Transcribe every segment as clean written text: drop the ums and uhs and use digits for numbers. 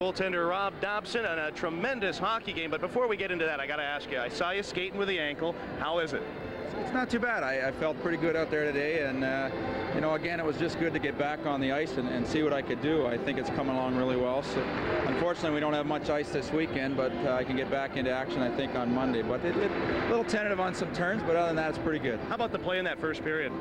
Goaltender Rob Dopson on a tremendous hockey game. But before we get into that, I got to ask you, I saw you skating with the ankle. How is it? It's not too bad. I felt pretty good out there today, and again, it was just good to get back on the ice and see what I could do. I think it's coming along really well. So, unfortunately, we don't have much ice this weekend, but I can get back into action, I think, on Monday. But a little tentative on some turns, but other than that, it's pretty good. How about the play in that first period?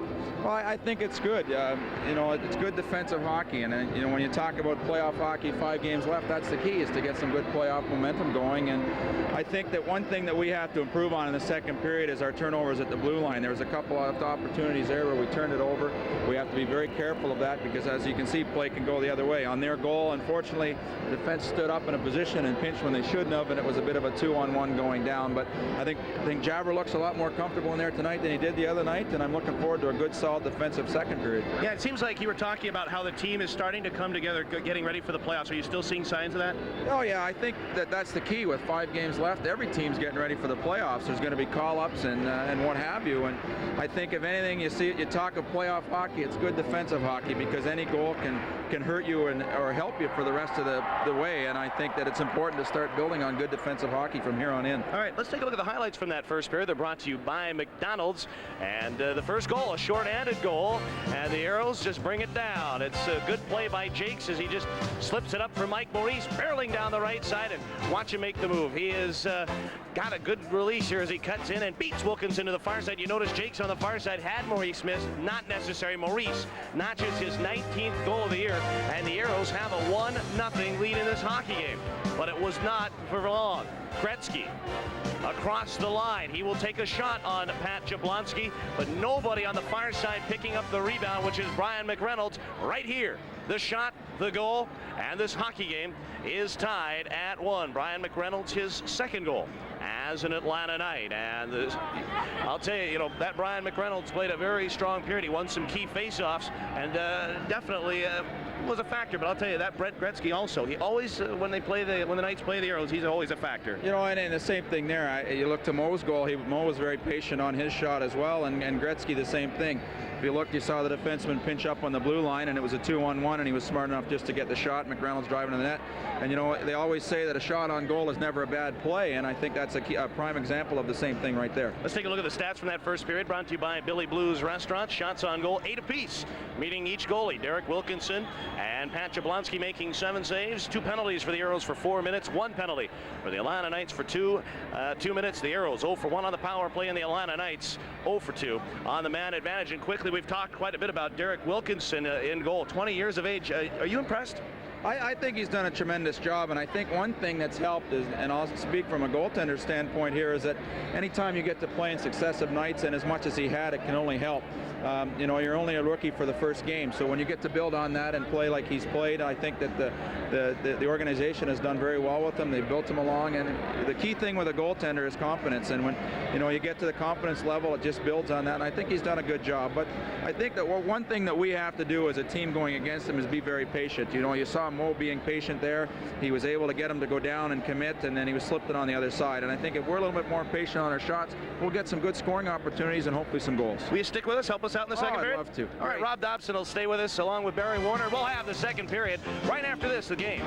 Well, I think it's good. It's good defensive hockey, and when you talk about playoff hockey, 5 games left, that's the key, is to get some good playoff momentum going. And I think that one thing that we have to improve on in the second period is our turnovers at the blue line. There was a couple of opportunities there where we turned it over. We have to be very careful of that because, as you can see, play can go the other way. On their goal, unfortunately, the defense stood up in a position and pinched when they shouldn't have, and it was a bit of a 2-on-1 going down. But I think Jabber looks a lot more comfortable in there tonight than he did the other night, and I'm looking forward to a good, solid defensive second period. Yeah, it seems like you were talking about how the team is starting to come together, getting ready for the playoffs. Are you still seeing signs of that? Oh, yeah, I think that's the key. With 5 games left, every team's getting ready for the playoffs. There's going to be call-ups and what have you. And I think if anything, you talk of playoff hockey, it's good defensive hockey because any goal can hurt you or help you for the rest of the way. And I think that it's important to start building on good defensive hockey from here on in. All right, let's take a look at the highlights from that first period. They're brought to you by McDonald's. And the first goal, a short-handed goal, and the Aeros just bring it down. It's a good play by Jakes as he just slips it up for Mike Maurice, barreling down the right side, and watch him make the move. He has got a good release here as he cuts in and beats Wilkinson to the far side. You notice Jakes on the far side had Maurice missed. Not necessary. Maurice notches his 19th goal of the year, and the Aeros have a 1-0 lead in this hockey game. But it was not for long. Gretzky across the line. He will take a shot on Pat Jablonski, but nobody on the far side picking up the rebound, which is Brian McReynolds right here. The shot, the goal, and this hockey game is tied at 1. Brian McReynolds, his second goal as an Atlanta Knight. And I'll tell you, that Brian McReynolds played a very strong period. He won some key faceoffs and definitely was a factor. But I'll tell you, that Brent Gretzky also, he always, when the Knights play the Aeros, he's always a factor. And the same thing there. You look to Mo's goal. Mo was very patient on his shot as well, and Gretzky the same thing. If you looked, you saw the defenseman pinch up on the blue line, and it was a 2-on-1, and he was smart enough just to get the shot. McReynolds driving to the net. And they always say that a shot on goal is never a bad play, and I think that's a prime example of the same thing right there. Let's take a look at the stats from that first period, brought to you by Billy Blues Restaurant. Shots on goal, 8 apiece, meeting each goalie. Derek Wilkinson and Pat Jablonski making 7 saves. 2 penalties for the Aeros for 4 minutes. 1 penalty for the Atlanta Knights for 2 minutes. The Aeros 0 for 1 on the power play, and the Atlanta Knights 0 for 2 on the man advantage. And quickly, we've talked quite a bit about Derek Wilkinson in goal. 20 years of age. Are you impressed? I think he's done a tremendous job, and I think one thing that's helped is, and I'll speak from a goaltender standpoint here, is that anytime you get to play in successive nights, and as much as he had, it can only help. You're only a rookie for the first game, so when you get to build on that and play like he's played, I think that the organization has done very well with him. They've built him along, and the key thing with a goaltender is confidence, and when you get to the confidence level, it just builds on that, and I think he's done a good job. But I think that one thing that we have to do as a team going against him is be very patient. You saw Mo being patient there. He was able to get him to go down and commit, and then he was slipped it on the other side. And I think if we're a little bit more patient on our shots, we'll get some good scoring opportunities and hopefully some goals. Will you stick with us? Help us out in the second period? I'd love to. All right, Rob Dobson will stay with us along with Barry Warner. We'll have the second period right after this, the game.